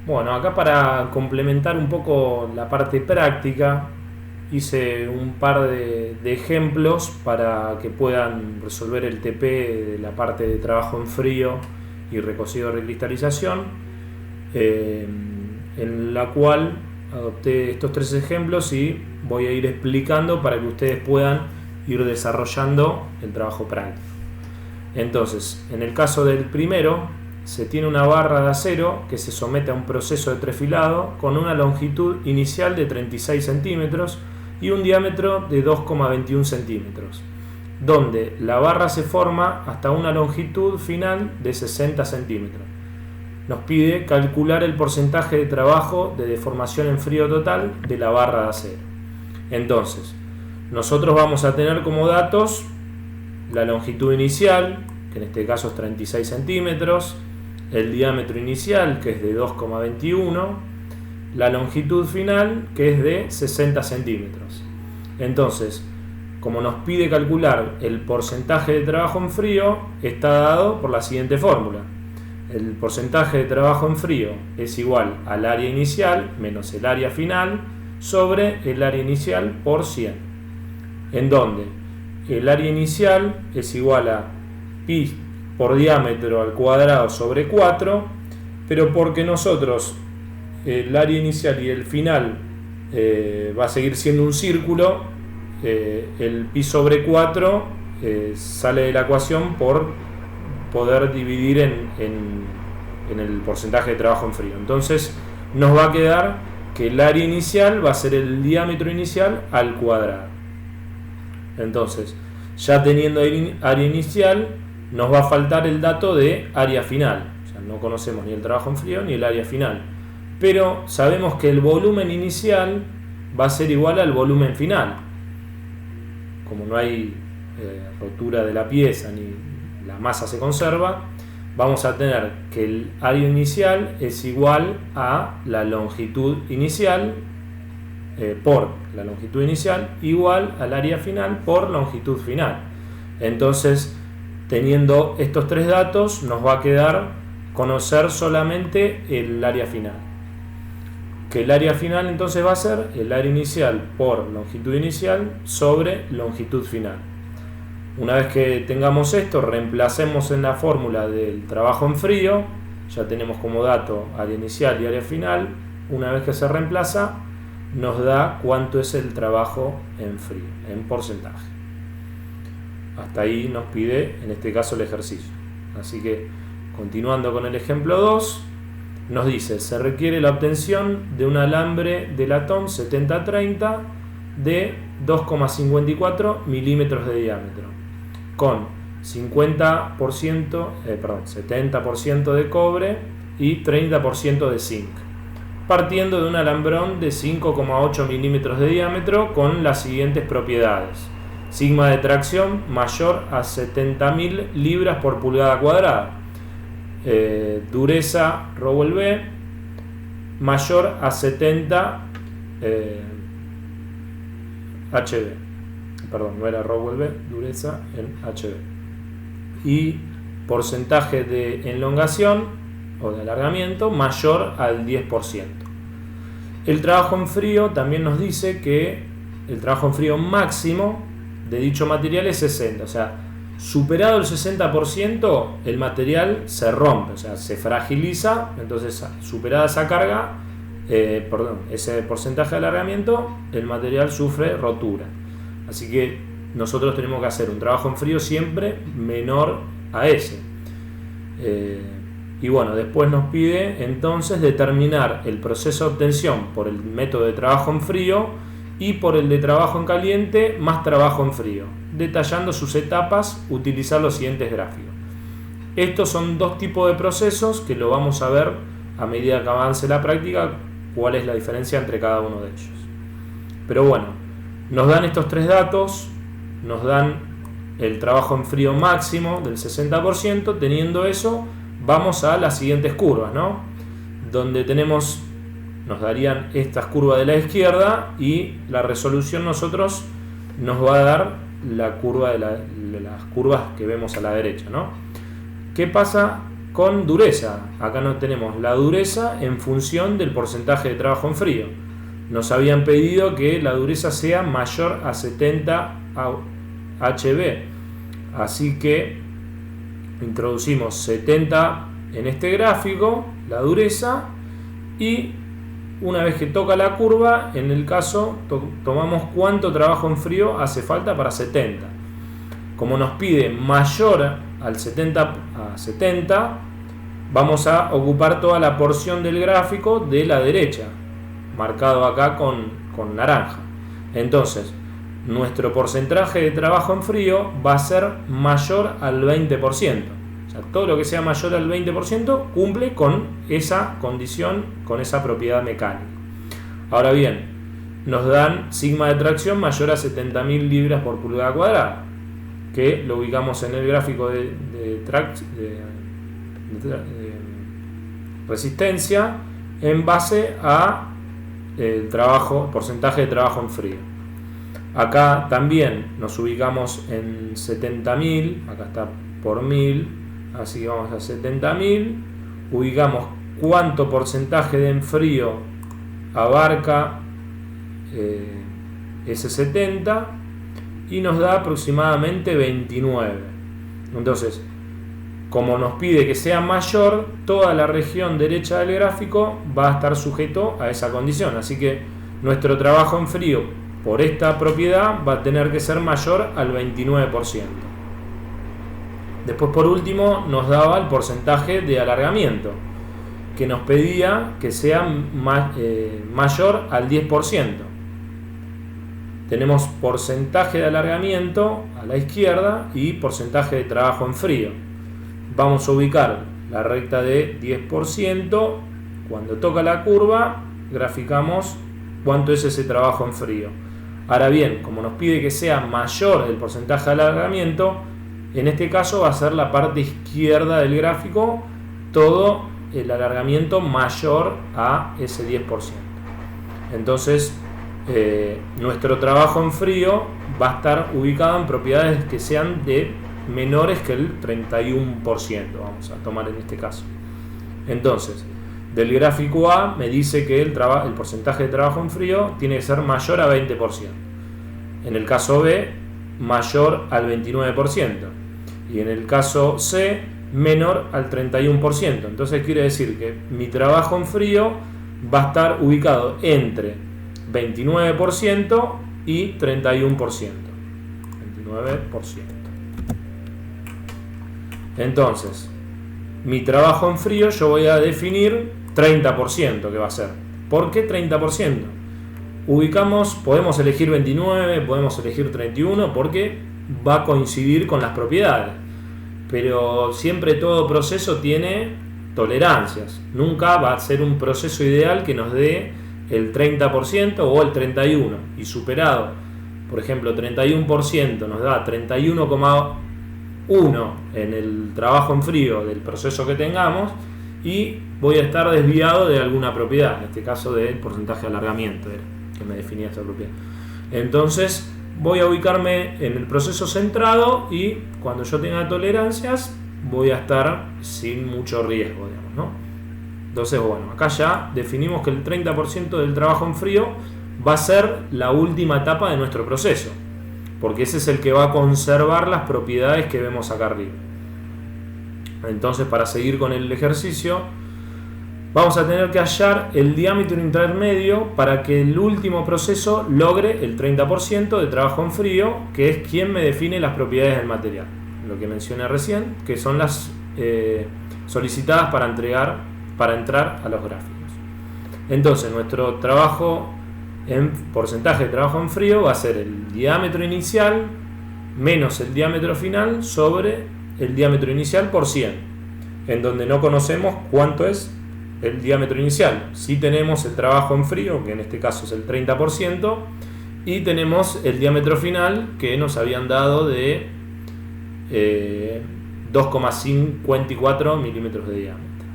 Bueno, acá para complementar un poco la parte práctica, hice un par de ejemplos para que puedan resolver el TP de la parte de trabajo en frío y recocido de recristalización, eh, en la cual adopté estos tres ejemplos y voy a ir explicando para que ustedes puedan ir desarrollando el trabajo práctico. Entonces, en el caso del primero, se tiene una barra de acero que se somete a un proceso de trefilado con una longitud inicial de 36 centímetros y un diámetro de 2,21 centímetros, donde la barra se forma hasta una longitud final de 60 centímetros. Nos pide calcular el porcentaje de trabajo de deformación en frío total de la barra de acero. Entonces, nosotros vamos a tener como datos la longitud inicial, que en este caso es 36 centímetros, el diámetro inicial, que es de 2,21, la longitud final, que es de 60 centímetros. Entonces, como nos pide calcular el porcentaje de trabajo en frío, está dado por la siguiente fórmula. El porcentaje de trabajo en frío es igual al área inicial menos el área final sobre el área inicial por 100, en donde el área inicial es igual a pi por diámetro al cuadrado sobre 4, pero porque nosotros el área inicial y el final va a seguir siendo un círculo, el pi sobre 4 sale de la ecuación por poder dividir en el porcentaje de trabajo en frío. Entonces nos va a quedar que el área inicial va a ser el diámetro inicial al cuadrado. Entonces, ya teniendo área inicial, nos va a faltar el dato de área final. O sea, no conocemos ni el trabajo en frío ni el área final. Pero sabemos que el volumen inicial va a ser igual al volumen final. Como no hay rotura de la pieza ni la masa se conserva, vamos a tener que el área inicial es igual a la longitud inicial por la longitud inicial igual al área final por longitud final. Entonces, teniendo estos tres datos, nos va a quedar conocer solamente el área final. Que el área final entonces va a ser el área inicial por longitud inicial sobre longitud final. Una vez que tengamos esto, reemplacemos en la fórmula del trabajo en frío, ya tenemos como dato área inicial y área final. Una vez que se reemplaza, nos da cuánto es el trabajo en frío, en porcentaje. Hasta ahí nos pide, en este caso, el ejercicio. Así que, continuando con el ejemplo 2, nos dice, se requiere la obtención de un alambre de latón 70-30 de 2,54 milímetros de diámetro, con 70% de cobre y 30% de zinc, partiendo de un alambrón de 5,8 milímetros de diámetro con las siguientes propiedades. Sigma de tracción mayor a 70.000 libras por pulgada cuadrada. Dureza Rowell B mayor a 70 HB. Perdón, no era Rowell B, dureza en HB. Y porcentaje de elongación o de alargamiento mayor al 10%. El trabajo en frío también nos dice que el trabajo en frío máximo de dicho material es 60, o sea, superado el 60% el material se rompe, o sea, se fragiliza. Entonces, superada esa carga, ese porcentaje de alargamiento, el material sufre rotura. Así que nosotros tenemos que hacer un trabajo en frío siempre menor a ese. Y bueno, después nos pide entonces determinar el proceso de obtención por el método de trabajo en frío y por el de trabajo en caliente más trabajo en frío, detallando sus etapas, utilizar los siguientes gráficos. Estos son dos tipos de procesos que lo vamos a ver a medida que avance la práctica, cuál es la diferencia entre cada uno de ellos. Pero bueno, nos dan estos tres datos, nos dan el trabajo en frío máximo del 60%, teniendo eso, vamos a las siguientes curvas, ¿no? Donde nos darían estas curvas de la izquierda y la resolución nosotros nos va a dar la curva de las curvas que vemos a la derecha, ¿no? ¿Qué pasa con dureza. Acá no tenemos la dureza en función del porcentaje de trabajo en frío. Nos habían pedido que la dureza sea mayor a 70 HB. Así que introducimos 70 en este gráfico, la dureza, y una vez que toca la curva, en el caso tomamos cuánto trabajo en frío hace falta para 70. Como nos pide mayor al 70 a 70, vamos a ocupar toda la porción del gráfico de la derecha, marcado acá con naranja. Entonces, nuestro porcentaje de trabajo en frío va a ser mayor al 20%. O sea, todo lo que sea mayor al 20% cumple con esa condición, con esa propiedad mecánica. Ahora bien, nos dan sigma de tracción mayor a 70.000 libras por pulgada cuadrada, que lo ubicamos en el gráfico de resistencia en base a el porcentaje de trabajo en frío. Acá también nos ubicamos en 70.000, acá está por 1000, así que vamos a 70.000, ubicamos cuánto porcentaje de enfrío abarca ese 70 y nos da aproximadamente 29. Entonces, como nos pide que sea mayor, toda la región derecha del gráfico va a estar sujeto a esa condición, así que nuestro trabajo en frío por esta propiedad va a tener que ser mayor al 29%. Después, por último, nos daba el porcentaje de alargamiento, que nos pedía que sea mayor al 10%. Tenemos porcentaje de alargamiento a la izquierda y porcentaje de trabajo en frío. Vamos a ubicar la recta de 10%. Cuando toca la curva, graficamos cuánto es ese trabajo en frío. Ahora bien, como nos pide que sea mayor el porcentaje de alargamiento, en este caso va a ser la parte izquierda del gráfico, todo el alargamiento mayor a ese 10%. Entonces, nuestro trabajo en frío va a estar ubicado en propiedades que sean de menores que el 31%, vamos a tomar en este caso. Entonces, del gráfico A me dice que el porcentaje de trabajo en frío tiene que ser mayor a 20%. En el caso B, mayor al 29%. Y en el caso C, menor al 31%. Entonces quiere decir que mi trabajo en frío va a estar ubicado entre 29% y 31%. 29%. Entonces, mi trabajo en frío yo voy a definir 30%, que va a ser. ¿Por qué 30%? Podemos elegir 29, podemos elegir 31, porque va a coincidir con las propiedades. Pero siempre todo proceso tiene tolerancias. Nunca va a ser un proceso ideal que nos dé el 30% o el 31%. Y superado, por ejemplo, 31% nos da 31,1 en el trabajo en frío del proceso que tengamos, y voy a estar desviado de alguna propiedad, en este caso del porcentaje de alargamiento que me definía esta propiedad. Entonces voy a ubicarme en el proceso centrado, y cuando yo tenga tolerancias voy a estar sin mucho riesgo, digamos, ¿no? Entonces, bueno, acá ya definimos que el 30% del trabajo en frío va a ser la última etapa de nuestro proceso, porque ese es el que va a conservar las propiedades que vemos acá arriba. Entonces, para seguir con el ejercicio, vamos a tener que hallar el diámetro intermedio para que el último proceso logre el 30% de trabajo en frío, que es quien me define las propiedades del material, lo que mencioné recién, que son las solicitadas para entrar a los gráficos. Entonces, nuestro trabajo en porcentaje de trabajo en frío va a ser el diámetro inicial menos el diámetro final sobre el diámetro inicial por 100, en donde no conocemos cuánto es el diámetro inicial. Sí tenemos el trabajo en frío, que en este caso es el 30%, y tenemos el diámetro final, que nos habían dado de 2,54 milímetros de diámetro.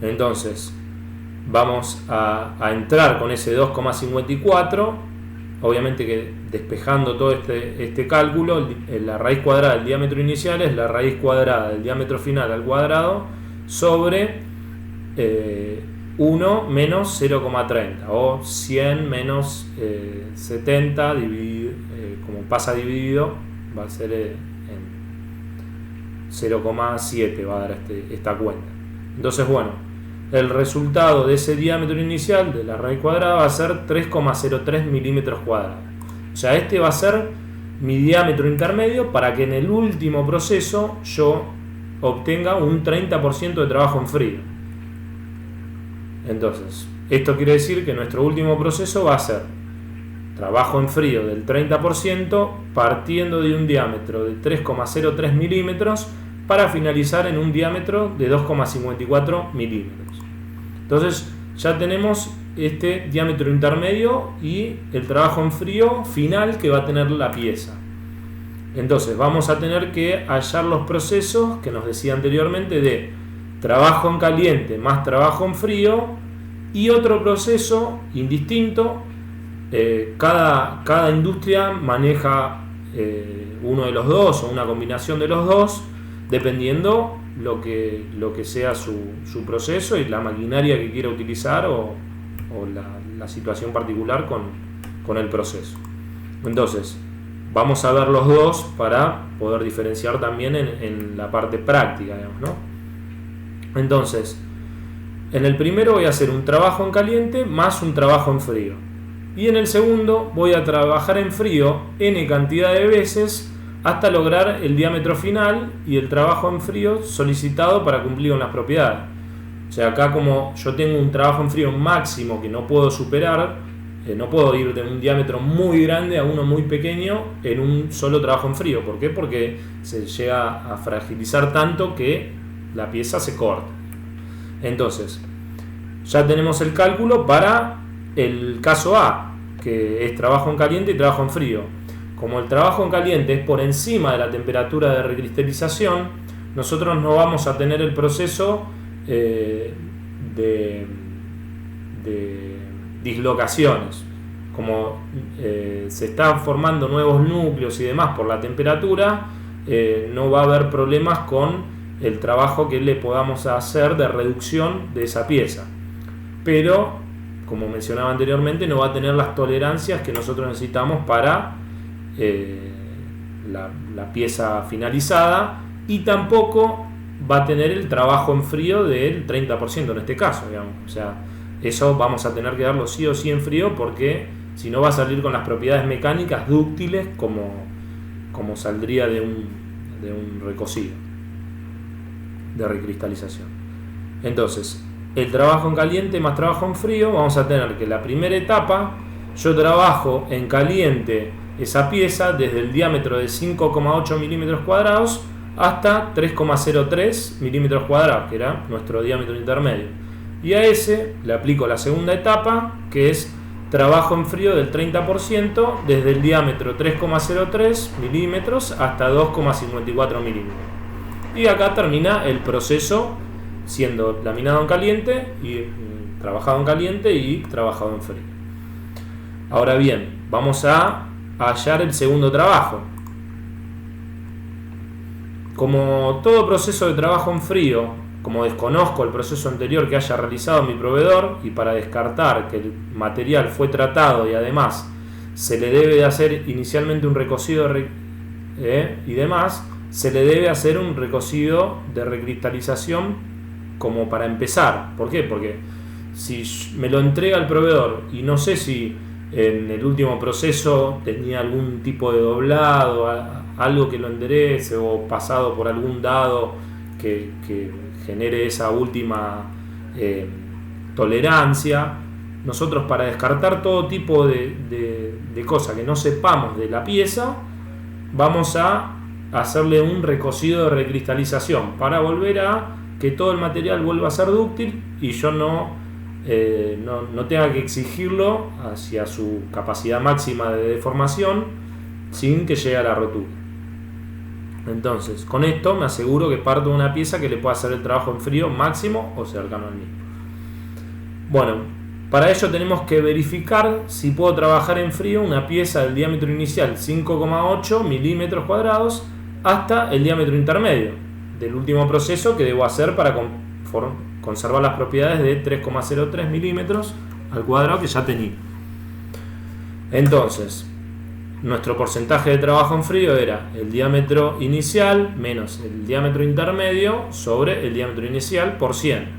Entonces, vamos a entrar con ese 2,54 obviamente que despejando todo este cálculo, la raíz cuadrada del diámetro inicial es la raíz cuadrada del diámetro final al cuadrado sobre 1 menos 0,30 o 100 menos 70 dividido, como pasa dividido, va a ser en 0,7 va a dar esta cuenta. Entonces, bueno, el resultado de ese diámetro inicial de la raíz cuadrada va a ser 3,03 milímetros cuadrados. O sea, este va a ser mi diámetro intermedio para que en el último proceso yo obtenga un 30% de trabajo en frío. Entonces, esto quiere decir que nuestro último proceso va a ser trabajo en frío del 30% partiendo de un diámetro de 3,03 milímetros para finalizar en un diámetro de 2,54 milímetros. Entonces ya tenemos este diámetro intermedio y el trabajo en frío final que va a tener la pieza. Entonces vamos a tener que hallar los procesos que nos decía anteriormente de trabajo en caliente más trabajo en frío y otro proceso indistinto. Cada industria maneja uno de los dos o una combinación de los dos, dependiendo lo que sea su proceso y la maquinaria que quiera utilizar o la situación particular con el proceso. Entonces, vamos a ver los dos para poder diferenciar también en la parte práctica, digamos, ¿no? Entonces, en el primero voy a hacer un trabajo en caliente más un trabajo en frío. Y en el segundo voy a trabajar en frío n cantidad de veces hasta lograr el diámetro final y el trabajo en frío solicitado para cumplir con las propiedades. O sea, acá como yo tengo un trabajo en frío máximo que no puedo superar, no puedo ir de un diámetro muy grande a uno muy pequeño en un solo trabajo en frío. ¿Por qué? Porque se llega a fragilizar tanto que la pieza se corta. Entonces, ya tenemos el cálculo para el caso A, que es trabajo en caliente y trabajo en frío. Como el trabajo en caliente es por encima de la temperatura de recristalización, nosotros no vamos a tener el proceso de dislocaciones. Como se están formando nuevos núcleos y demás por la temperatura, no va a haber problemas con el trabajo que le podamos hacer de reducción de esa pieza. Pero, como mencionaba anteriormente, no va a tener las tolerancias que nosotros necesitamos para la pieza finalizada, y tampoco va a tener el trabajo en frío del 30% en este caso, digamos. O sea, eso vamos a tener que darlo sí o sí en frío, porque si no va a salir con las propiedades mecánicas dúctiles como saldría de un recocido de recristalización. Entonces, el trabajo en caliente más trabajo en frío, vamos a tener que la primera etapa yo trabajo en caliente esa pieza desde el diámetro de 5,8 milímetros cuadrados hasta 3,03 milímetros cuadrados, que era nuestro diámetro intermedio. Y a ese le aplico la segunda etapa, que es trabajo en frío del 30% desde el diámetro 3,03 milímetros hasta 2,54 milímetros. Y acá termina el proceso siendo laminado en caliente y trabajado en caliente y trabajado en frío. Ahora bien, vamos a hallar el segundo trabajo. Como todo proceso de trabajo en frío, como desconozco el proceso anterior que haya realizado mi proveedor, y para descartar que el material fue tratado y además se le debe de hacer inicialmente un recocido y demás, se le debe hacer un recocido de recristalización como para empezar. ¿Por qué? Porque si me lo entrega el proveedor y no sé si en el último proceso tenía algún tipo de doblado, algo que lo enderece, o pasado por algún dado que genere esa última tolerancia, nosotros, para descartar todo tipo de cosas que no sepamos de la pieza, vamos a hacerle un recocido de recristalización para volver a que todo el material vuelva a ser dúctil y yo no tenga que exigirlo hacia su capacidad máxima de deformación sin que llegue a la rotura. Entonces, con esto me aseguro que parto de una pieza que le pueda hacer el trabajo en frío máximo o cercano al mismo. Bueno, Para ello tenemos que verificar si puedo trabajar en frío una pieza del diámetro inicial 5,8 milímetros cuadrados hasta el diámetro intermedio del último proceso que debo hacer para conservar las propiedades de 3,03 milímetros al cuadrado que ya tenía. Entonces, nuestro porcentaje de trabajo en frío era el diámetro inicial menos el diámetro intermedio sobre el diámetro inicial por 100.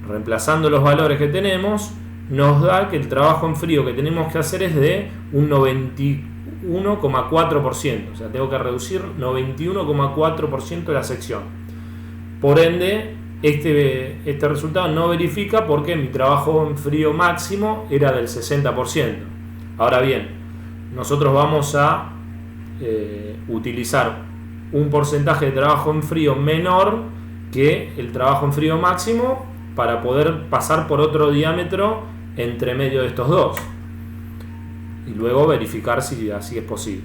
Reemplazando los valores que tenemos, nos da que el trabajo en frío que tenemos que hacer es de un 91,4%. O sea, tengo que reducir 91,4% de la sección. Por ende, este resultado no verifica porque mi trabajo en frío máximo era del 60%. Ahora bien, nosotros vamos a utilizar un porcentaje de trabajo en frío menor que el trabajo en frío máximo para poder pasar por otro diámetro entre medio de estos dos y luego verificar si así es posible.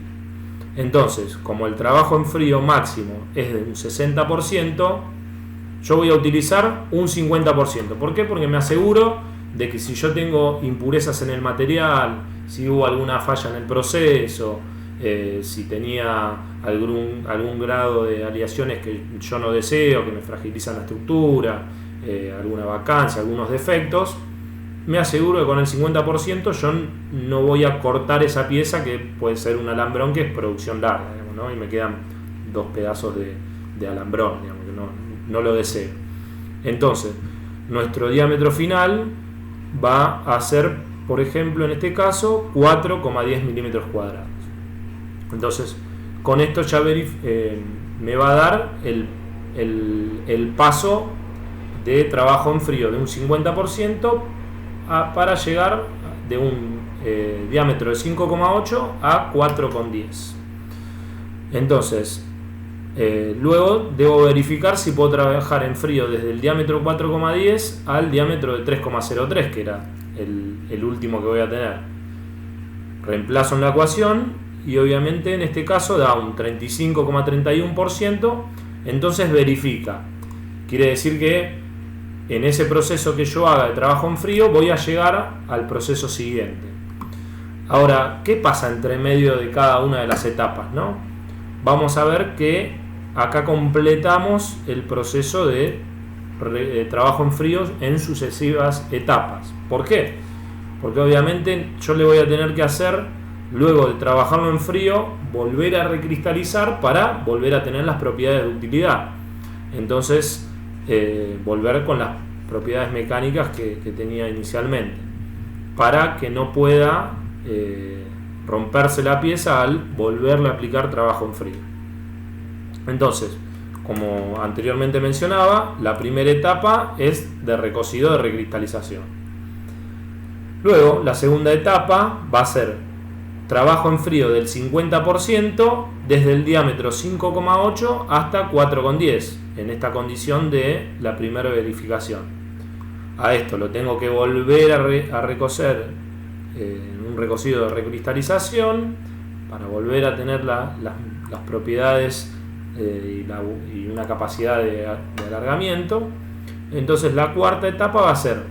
Entonces, como el trabajo en frío máximo es de un 60%, yo voy a utilizar un 50%. ¿Por qué? Porque me aseguro de que si yo tengo impurezas en el material, si hubo alguna falla en el proceso, si tenía algún grado de aleaciones que yo no deseo, que me fragilizan la estructura, alguna vacancia, algunos defectos, me aseguro que con el 50% yo no voy a cortar esa pieza que puede ser un alambrón que es producción larga, digamos, ¿no? Y me quedan 2 pedazos de alambrón, digamos, que no lo deseo. Entonces, nuestro diámetro final va a ser, por ejemplo, en este caso, 4,10 milímetros cuadrados. Entonces, con esto ya me va a dar el paso de trabajo en frío de un 50% para llegar de un diámetro de 5,8 a 4,10. Entonces, luego debo verificar si puedo trabajar en frío desde el diámetro 4,10 al diámetro de 3,03, que era el último que voy a tener. Reemplazo en la ecuación y obviamente en este caso da un 35,31%. Entonces verifica. Quiere decir que en ese proceso que yo haga de trabajo en frío voy a llegar al proceso siguiente. Ahora, ¿qué pasa entre medio de cada una de las etapas, ¿no? Vamos a ver que acá completamos el proceso de trabajo en frío en sucesivas etapas. ¿Por qué? Porque obviamente yo le voy a tener que hacer, luego de trabajarlo en frío, volver a recristalizar para volver a tener las propiedades de ductilidad. Entonces, volver con las propiedades mecánicas que tenía inicialmente, para que no pueda romperse la pieza al volverle a aplicar trabajo en frío. Entonces, como anteriormente mencionaba, la primera etapa es de recocido de recristalización. Luego, la segunda etapa va a ser trabajo en frío del 50% desde el diámetro 5,8 hasta 4,10 en esta condición de la primera verificación. A esto lo tengo que volver a recocer en un recocido de recristalización para volver a tener las propiedades y una capacidad de alargamiento. Entonces la cuarta etapa va a ser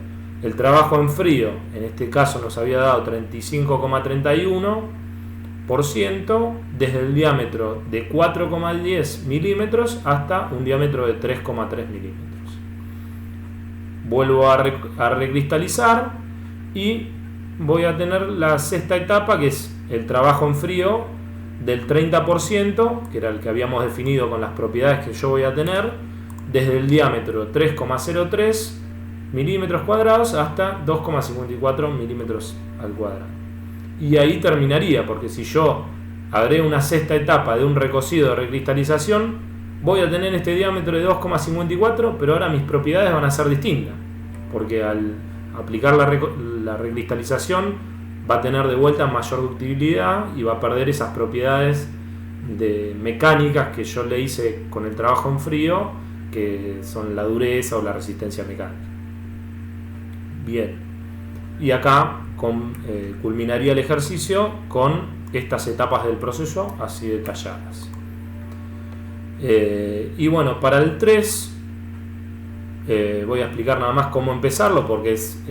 el trabajo en frío. En este caso nos había dado 35,31% desde el diámetro de 4,10 milímetros hasta un diámetro de 3,3 milímetros. Vuelvo a recristalizar y voy a tener la sexta etapa, que es el trabajo en frío del 30%, que era el que habíamos definido con las propiedades que yo voy a tener, desde el diámetro 3,03 milímetros cuadrados hasta 2,54 milímetros al cuadrado. Y ahí terminaría, porque si yo agrego una sexta etapa de un recocido de recristalización, voy a tener este diámetro de 2,54, pero ahora mis propiedades van a ser distintas, porque al aplicar la recristalización va a tener de vuelta mayor ductibilidad y va a perder esas propiedades mecánicas que yo le hice con el trabajo en frío, que son la dureza o la resistencia mecánica. Bien, y acá culminaría el ejercicio con estas etapas del proceso así detalladas. Y bueno, para el 3 voy a explicar nada más cómo empezarlo, porque es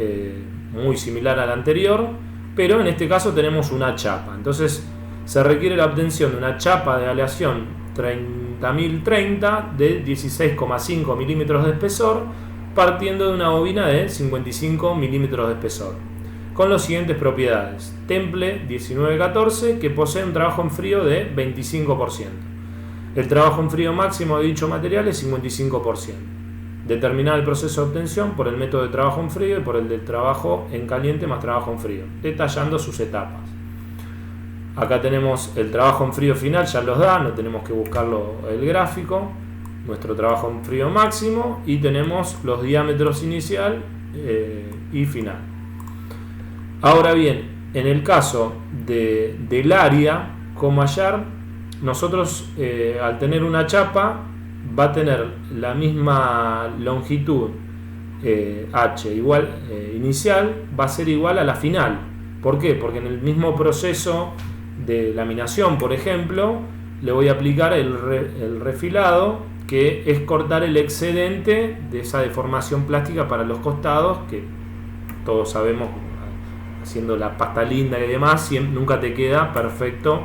muy similar al anterior, pero en este caso tenemos una chapa. Entonces se requiere la obtención de una chapa de aleación 30030 de 16,5 milímetros de espesor, partiendo de una bobina de 55 milímetros de espesor, con las siguientes propiedades. Temple 1914, que posee un trabajo en frío de 25%. El trabajo en frío máximo de dicho material es 55%. Determinar el proceso de obtención por el método de trabajo en frío y por el de trabajo en caliente más trabajo en frío, detallando sus etapas. Acá tenemos el trabajo en frío final, ya los da, no tenemos que buscarlo el gráfico. Nuestro trabajo en frío máximo y tenemos los diámetros inicial y final. Ahora bien, en el caso del área, como hallar, nosotros al tener una chapa va a tener la misma longitud H igual inicial, va a ser igual a la final. ¿Por qué? Porque en el mismo proceso de laminación, por ejemplo, le voy a aplicar el refilado, que es cortar el excedente de esa deformación plástica para los costados, que todos sabemos, haciendo la pasta linda y demás, nunca te queda perfecto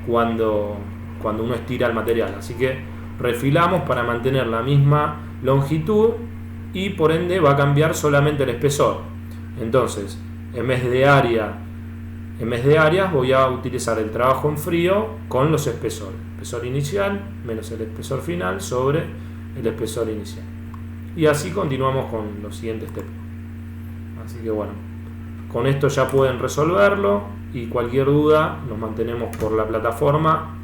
cuando uno estira el material. Así que refilamos para mantener la misma longitud y por ende va a cambiar solamente el espesor. Entonces, en vez de áreas voy a utilizar el trabajo en frío con los espesores. Espesor inicial menos el espesor final sobre el espesor inicial. Y así continuamos con los siguientes steps. Así que bueno, con esto ya pueden resolverlo y cualquier duda nos mantenemos por la plataforma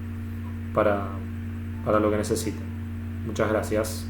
para lo que necesiten. Muchas gracias.